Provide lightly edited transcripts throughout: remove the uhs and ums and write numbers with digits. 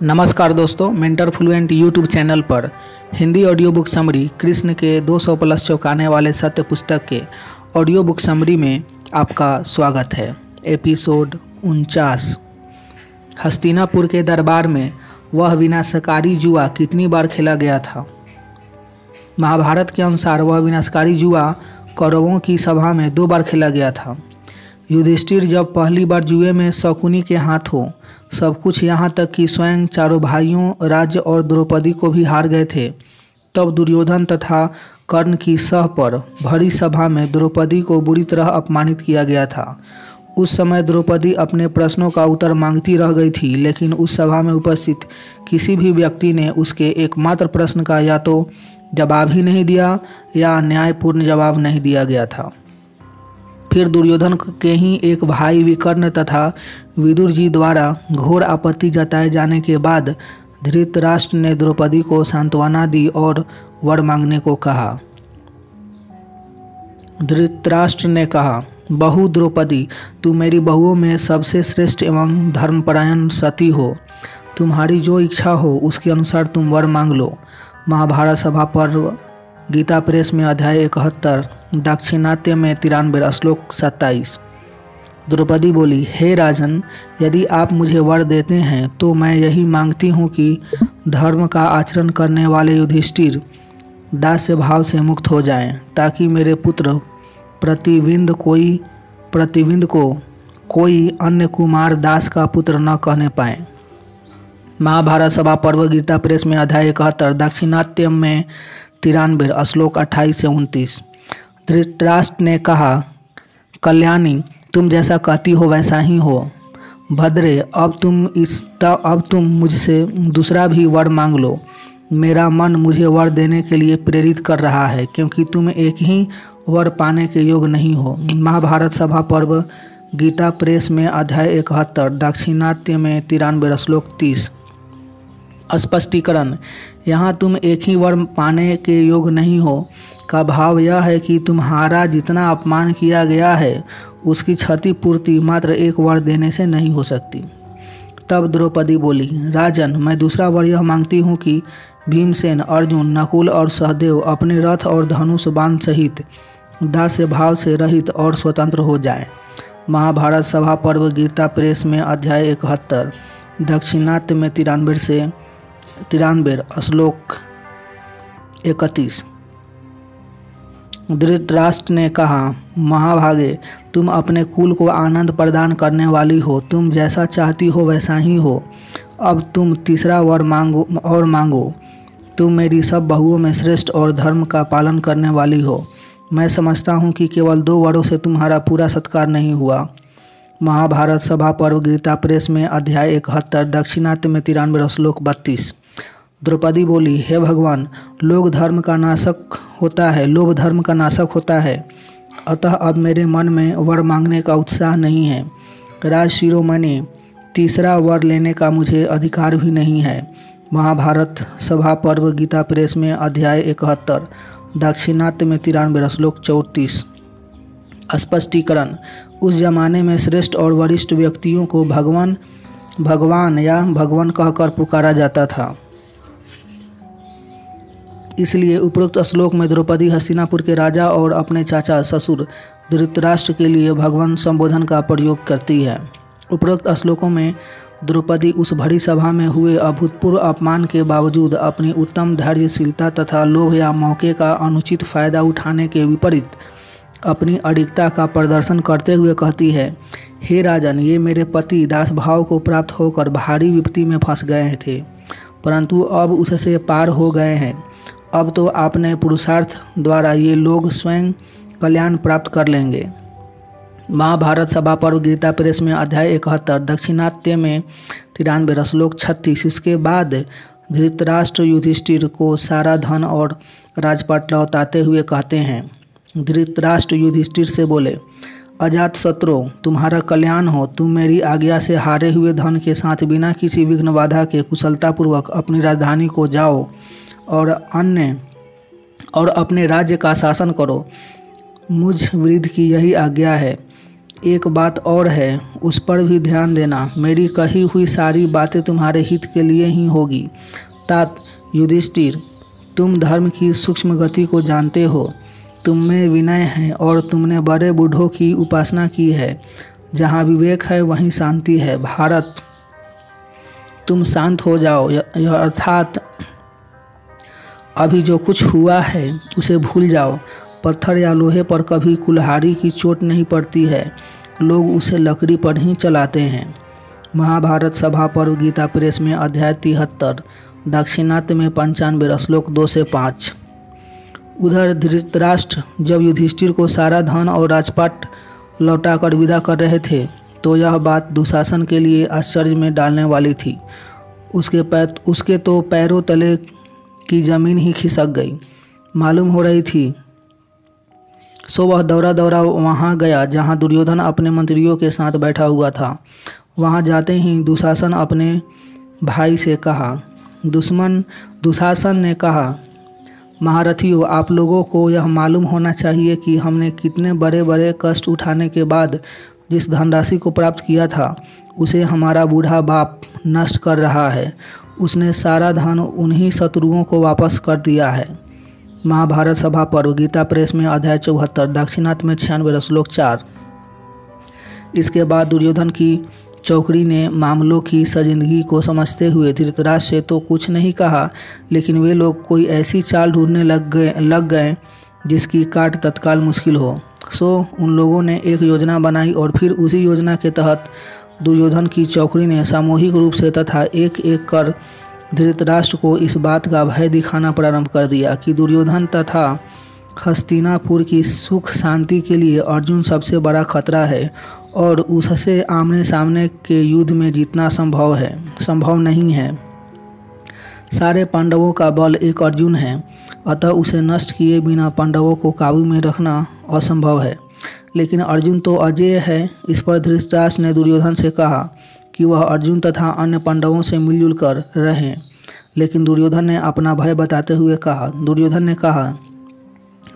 नमस्कार दोस्तों, mentor fluent YouTube channel पर Hindi audio book summary Krishna के 200 प्लस चौंकाने वाले सत्य पुस्तक के ऑडियो बुक समरी में आपका स्वागत है। एपिसोड 49। हस्तिनापुर के दरबार में वह विनाशकारी जुआ कितनी बार खेला गया था। महाभारत के अनुसार वह विनाशकारी जुआ कौरवों की सभा में 2 बार खेला गया था। युधिष्ठिर जब पहली बार जुए में शकुनी के हाथों सब कुछ यहाँ तक कि स्वयं चारों भाइयों, राज्य और द्रौपदी को भी हार गए थे, तब दुर्योधन तथा कर्ण की सह पर भरी सभा में द्रौपदी को बुरी तरह अपमानित किया गया था। उस समय द्रौपदी अपने प्रश्नों का उत्तर मांगती रह गई थी, लेकिन उस सभा में उपस्थित किसी भी व्यक्ति ने उसके एकमात्र प्रश्न का या तो जवाब ही नहीं दिया या न्यायपूर्ण जवाब नहीं दिया गया था। फिर दुर्योधन के ही एक भाई विकर्ण तथा विदुर जी द्वारा घोर आपत्ति जताए जाने के बाद धृतराष्ट्र ने द्रौपदी को सांत्वना दी और वर मांगने को कहा। धृतराष्ट्र ने कहा, बहू द्रौपदी, तुम मेरी बहुओं में सबसे श्रेष्ठ एवं धर्मपरायण सती हो। तुम्हारी जो इच्छा हो उसके अनुसार तुम वर मांग लो। महाभारत सभा पर्व गीता प्रेस में अध्याय 71 दाक्षिणात्य में 93 श्लोक 27। द्रौपदी बोली, हे राजन, यदि आप मुझे वर देते हैं तो मैं यही मांगती हूँ कि धर्म का आचरण करने वाले युधिष्ठिर दास्य भाव से मुक्त हो जाएं, ताकि मेरे पुत्र प्रतिविंद को कोई अन्य कुमार दास का पुत्र न कहने पाए। महाभारत सभा पर्व गीता प्रेस में अध्याय 71 दाक्षिणात्य में 93 श्लोक 28 से 29। धृतराष्ट्र ने कहा, कल्याणी, तुम जैसा कहती हो वैसा ही हो। भद्रे, अब तुम मुझसे दूसरा भी वर मांग लो। मेरा मन मुझे वर देने के लिए प्रेरित कर रहा है, क्योंकि तुम एक ही वर पाने के योग्य नहीं हो। महाभारत सभा पर्व गीता प्रेस में अध्याय 71 दाक्षिणात्य में 93 श्लोक 30। स्पष्टीकरण, यहाँ तुम एक ही वर पाने के योग्य नहीं हो का भाव यह है कि तुम्हारा जितना अपमान किया गया है उसकी क्षतिपूर्ति मात्र एक वर देने से नहीं हो सकती। तब द्रौपदी बोली, राजन, मैं दूसरा वर यह मांगती हूँ कि भीमसेन, अर्जुन, नकुल और सहदेव अपने रथ और धनुष बाण सहित दास्य भाव से रहित और स्वतंत्र हो जाए। महाभारत सभा पर्व गीता प्रेस में अध्याय 71 दाक्षिणात्य में 93 से 93 श्लोक 31। धृतराष्ट्र ने कहा, महाभागे, तुम अपने कुल को आनंद प्रदान करने वाली हो। तुम जैसा चाहती हो वैसा ही हो। अब तुम तीसरा वर मांगो। तुम मेरी सब बहुओं में श्रेष्ठ और धर्म का पालन करने वाली हो। मैं समझता हूँ कि केवल 2 वरों से तुम्हारा पूरा सत्कार नहीं हुआ। महाभारत सभा पर्व गीता प्रेस में अध्याय 71 दाक्षिणात्य में 93 श्लोक 32। द्रौपदी बोली, हे भगवान, लोभ धर्म का नाशक होता है, अतः अब मेरे मन में वर मांगने का उत्साह नहीं है। राज शिरोमणि, तीसरा वर लेने का मुझे अधिकार भी नहीं है। महाभारत सभा पर्व गीता प्रेस में अध्याय 71 दाक्षिणात्य में 93 श्लोक 34। स्पष्टीकरण, उस जमाने में श्रेष्ठ और वरिष्ठ व्यक्तियों को भगवान या भगवान कहकर पुकारा जाता था। इसलिए उपरोक्त श्लोक में द्रौपदी हस्तिनापुर के राजा और अपने चाचा ससुर धृतराष्ट्र के लिए भगवान संबोधन का प्रयोग करती है। उपरोक्त श्लोकों में द्रौपदी उस भरी सभा में हुए अभूतपूर्व अपमान के बावजूद अपनी उत्तम धैर्यशीलता तथा लोभ या मौके का अनुचित फायदा उठाने के विपरीत अपनी अडिगता का प्रदर्शन करते हुए कहती है, हे राजन, ये मेरे पति दास भाव को प्राप्त होकर भारी विपत्ति में फंस गए थे, परंतु अब उससे पार हो गए हैं। अब तो आपने पुरुषार्थ द्वारा ये लोग स्वयं कल्याण प्राप्त कर लेंगे। महाभारत सभा पर्व गीता प्रेस में अध्याय 71 दाक्षिणात्य में 93 श्लोक 36। इसके बाद धृतराष्ट्र युधिष्ठिर को सारा धन और राजपाट लौटाते हुए कहते हैं। धृतराष्ट्र युधिष्ठिर से बोले, अजात शत्रु, तुम्हारा कल्याण हो। तुम मेरी आज्ञा से हारे हुए धन के साथ बिना किसी विघ्न बाधा के कुशलतापूर्वक अपनी राजधानी को जाओ और अपने राज्य का शासन करो। मुझ वृद्ध की यही आज्ञा है। एक बात और है, उस पर भी ध्यान देना। मेरी कही हुई सारी बातें तुम्हारे हित के लिए ही होगी। तात युधिष्ठिर, तुम धर्म की सूक्ष्म गति को जानते हो। तुम में विनय है और तुमने बड़े बूढ़ों की उपासना की है। जहाँ विवेक है वहीं शांति है। भारत, तुम शांत हो जाओ, अर्थात अभी जो कुछ हुआ है उसे भूल जाओ। पत्थर या लोहे पर कभी कुल्हाड़ी की चोट नहीं पड़ती है, लोग उसे लकड़ी पर ही चलाते हैं। महाभारत सभा पर्व, गीता प्रेस में, अध्याय 73, दाक्षिणात्य में 95, श्लोक 2 से 5। उधर धृतराष्ट्र जब युधिष्ठिर को सारा धन और राजपाट लौटाकर विदा कर रहे थे तो यह बात दुशासन के लिए आश्चर्य में डालने वाली थी। उसके तो पैरों तले की जमीन ही खिसक गई मालूम हो रही थी। सो वह दौड़ा दौड़ा वहाँ गया जहाँ दुर्योधन अपने मंत्रियों के साथ बैठा हुआ था। वहाँ जाते ही दुशासन अपने भाई से कहा, दुशासन ने कहा, महारथियों, आप लोगों को यह मालूम होना चाहिए कि हमने कितने बड़े बड़े कष्ट उठाने के बाद जिस धनराशि को प्राप्त किया था उसे हमारा बूढ़ा बाप नष्ट कर रहा है। उसने सारा धन उन्हीं शत्रुओं को वापस कर दिया है। महाभारत सभा पर्व, गीता प्रेस में, अध्याय 74, दाक्षिणात्य में 96, श्लोक 4। इसके बाद दुर्योधन की चौकड़ी ने मामलों की संजीदगी को समझते हुए धृतराष्ट्र से तो कुछ नहीं कहा, लेकिन वे लोग कोई ऐसी चाल ढूंढने लग गए जिसकी काट तत्काल मुश्किल हो। सो उन लोगों ने एक योजना बनाई और फिर उसी योजना के तहत दुर्योधन की चौकड़ी ने सामूहिक रूप से तथा एक एक कर धृतराष्ट्र को इस बात का भय दिखाना प्रारंभ कर दिया कि दुर्योधन तथा हस्तिनापुर की सुख शांति के लिए अर्जुन सबसे बड़ा खतरा है और उससे आमने सामने के युद्ध में जीतना संभव नहीं है। सारे पांडवों का बल एक अर्जुन है, अतः उसे नष्ट किए बिना पांडवों को काबू में रखना असंभव है। लेकिन अर्जुन तो अजेय है। इस पर धृतराष्ट्र ने दुर्योधन से कहा कि वह अर्जुन तथा अन्य पांडवों से मिलजुल कर रहें। लेकिन दुर्योधन ने अपना भय बताते हुए कहा,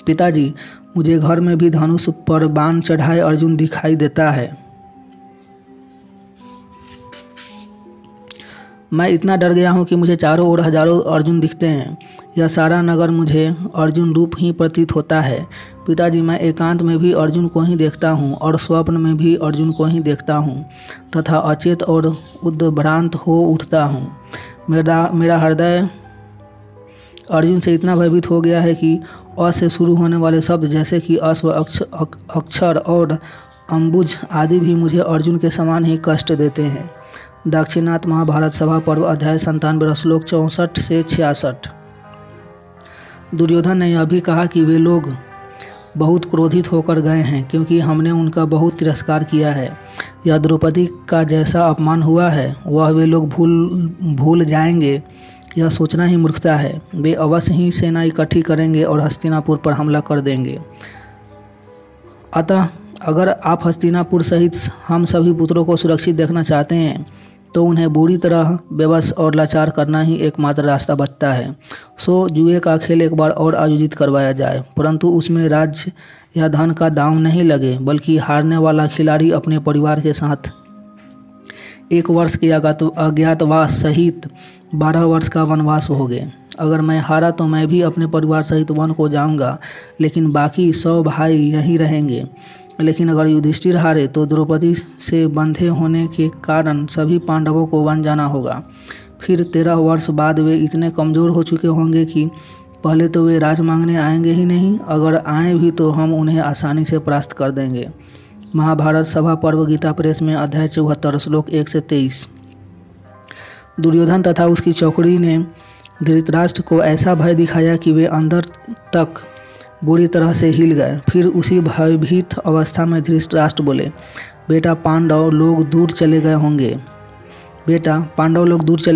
पिताजी, मुझे घर में भी धनुष पर बाण चढ़ाए अर्जुन दिखाई देता है। मैं इतना डर गया हूँ कि मुझे चारों ओर हजारों अर्जुन दिखते हैं। यह सारा नगर मुझे अर्जुन रूप ही प्रतीत होता है। पिताजी, मैं एकांत में भी अर्जुन को ही देखता हूँ और स्वप्न में भी अर्जुन को ही देखता हूँ तथा अचेत और उद्भ्रांत हो उठता हूँ। मेरा हृदय अर्जुन से इतना भयभीत हो गया है कि अ से शुरू होने वाले शब्द जैसे कि अश्व, अक्षर और अम्बुज आदि भी मुझे अर्जुन के समान ही कष्ट देते हैं। दाक्षिणात्य महाभारत सभा पर्व, अध्याय 97, श्लोक 64 से 66। दुर्योधन ने यह भी कहा कि वे लोग बहुत क्रोधित होकर गए हैं क्योंकि हमने उनका बहुत तिरस्कार किया है। यह द्रौपदी का जैसा अपमान हुआ है वह वे लोग भूल जाएंगे, यह सोचना ही मूर्खता है। वे अवश्य ही सेना इकट्ठी करेंगे और हस्तिनापुर पर हमला कर देंगे। अतः अगर आप हस्तिनापुर सहित हम सभी पुत्रों को सुरक्षित देखना चाहते हैं तो उन्हें बुरी तरह बेबस और लाचार करना ही एकमात्र रास्ता बचता है। सो जुए का खेल एक बार और आयोजित करवाया जाए, परंतु उसमें राज्य या धन का दांव नहीं लगे, बल्कि हारने वाला खिलाड़ी अपने परिवार के साथ 1 वर्ष के अज्ञातवास सहित 12 वर्ष का वनवास भोगे। अगर मैं हारा तो मैं भी अपने परिवार सहित वन को जाऊंगा, लेकिन बाकी 100 भाई यहीं रहेंगे। लेकिन अगर युधिष्ठिर हारे तो द्रौपदी से बंधे होने के कारण सभी पांडवों को वन जाना होगा। फिर 13 वर्ष बाद वे इतने कमज़ोर हो चुके होंगे कि पहले तो वे राज मांगने आएंगे ही नहीं, अगर आए भी तो हम उन्हें आसानी से परास्त कर देंगे। महाभारत सभा पर्व, गीता प्रेस में, अध्याय 74, श्लोक 1 से 23। दुर्योधन तथा उसकी चौकड़ी ने धृतराष्ट्र को ऐसा भय दिखाया कि वे अंदर तक बुरी तरह से हिल गए। फिर उसी भयभीत अवस्था में धृतराष्ट्र बोले, बेटा पांडव लोग दूर चले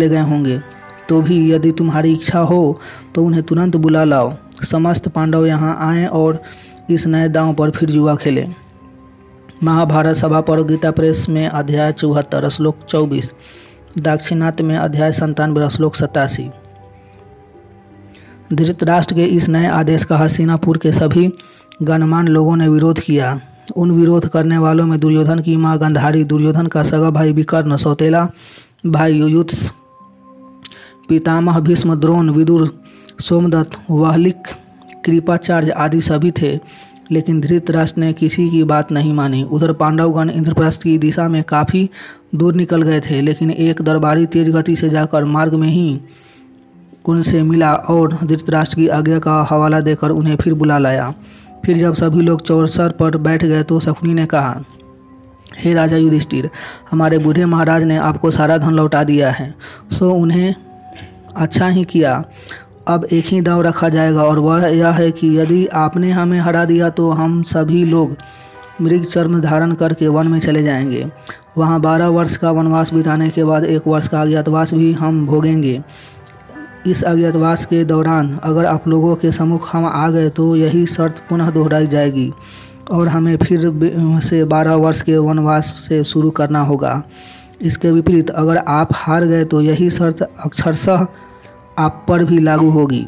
गए होंगे तो भी यदि तुम्हारी इच्छा हो तो उन्हें तुरंत बुला लाओ। समस्त पांडव यहाँ आएँ और इस नए दांव पर फिर जुआ खेलें। महाभारत सभा पर्व, गीता प्रेस में, अध्याय 74, श्लोक 24, दाक्षिणात्य में, अध्याय 97, श्लोक 87। धृतराष्ट्र के इस नए आदेश का हस्तिनापुर के सभी गणमान्य लोगों ने विरोध किया। उन विरोध करने वालों में दुर्योधन की माँ गांधारी, दुर्योधन का सगा भाई विकर्ण, सौतेला भाई युयुत्स, पितामह भीष्म, द्रोण, विदुर, सोमदत्त, वाहलिक, कृपाचार्य आदि सभी थे। लेकिन धृतराष्ट्र ने किसी की बात नहीं मानी। उधर पांडवगण इंद्रप्रस्थ की दिशा में काफ़ी दूर निकल गए थे, लेकिन एक दरबारी तेज गति से जाकर मार्ग में ही उनसे मिला और धृतराष्ट्र की आज्ञा का हवाला देकर उन्हें फिर बुला लाया। फिर जब सभी लोग चौसर पर बैठ गए तो शकुनी ने कहा, हे राजा युधिष्ठिर, हमारे बूढ़े महाराज ने आपको सारा धन लौटा दिया है, सो उन्हें अच्छा ही किया। अब एक ही दांव रखा जाएगा और वह यह है कि यदि आपने हमें हरा दिया तो हम सभी लोग मृग चर्म धारण करके वन में चले जाएंगे। वहाँ 12 वर्ष का वनवास बिताने के बाद 1 वर्ष का अज्ञातवास भी हम भोगेंगे। इस अज्ञातवास के दौरान अगर आप लोगों के सम्मुख हम आ गए तो यही शर्त पुनः दोहराई जाएगी और हमें फिर से 12 वर्ष के वनवास से शुरू करना होगा। इसके विपरीत अगर आप हार गए तो यही शर्त अक्षरशः आप पर भी लागू होगी।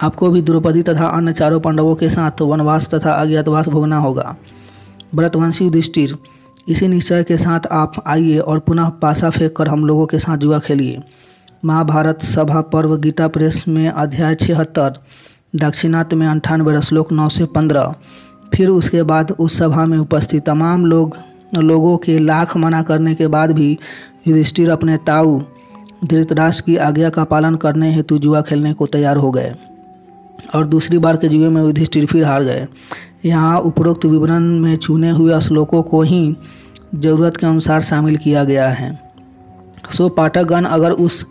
आपको भी द्रौपदी तथा अन्य चारों पांडवों के साथ वनवास तथा अज्ञातवास भोगना होगा। व्रतवंशी युधिष्ठिर, इसी निश्चय के साथ आप आइए और पुनः पासा फेंक कर हम लोगों के साथ जुआ खेलिए। महाभारत सभा पर्व गीता प्रेस में अध्याय 76, दक्षिणात्य में 98, श्लोक 9 से 15। फिर उसके बाद उस सभा में उपस्थित तमाम लोगों के लाख मना करने के बाद भी युधिष्ठिर अपने ताऊ धृतराष्ट्र की आज्ञा का पालन करने हेतु जुआ खेलने को तैयार हो गए और दूसरी बार के जुए में युधिष्ठिर फिर हार गए। यहाँ उपरोक्त विवरण में चुने हुए श्लोकों को ही जरूरत के अनुसार शामिल किया गया है। सो पाठकगण अगर उस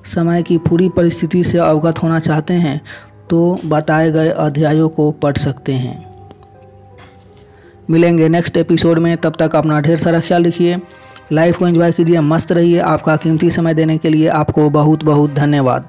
समय की पूरी परिस्थिति से अवगत होना चाहते हैं तो बताए गए अध्यायों को पढ़ सकते हैं। मिलेंगे नेक्स्ट एपिसोड में, तब तक अपना ढेर सारा ख्याल रखिए, लाइफ को एंजॉय कीजिए, मस्त रहिए। आपका कीमती समय देने के लिए आपको बहुत बहुत धन्यवाद।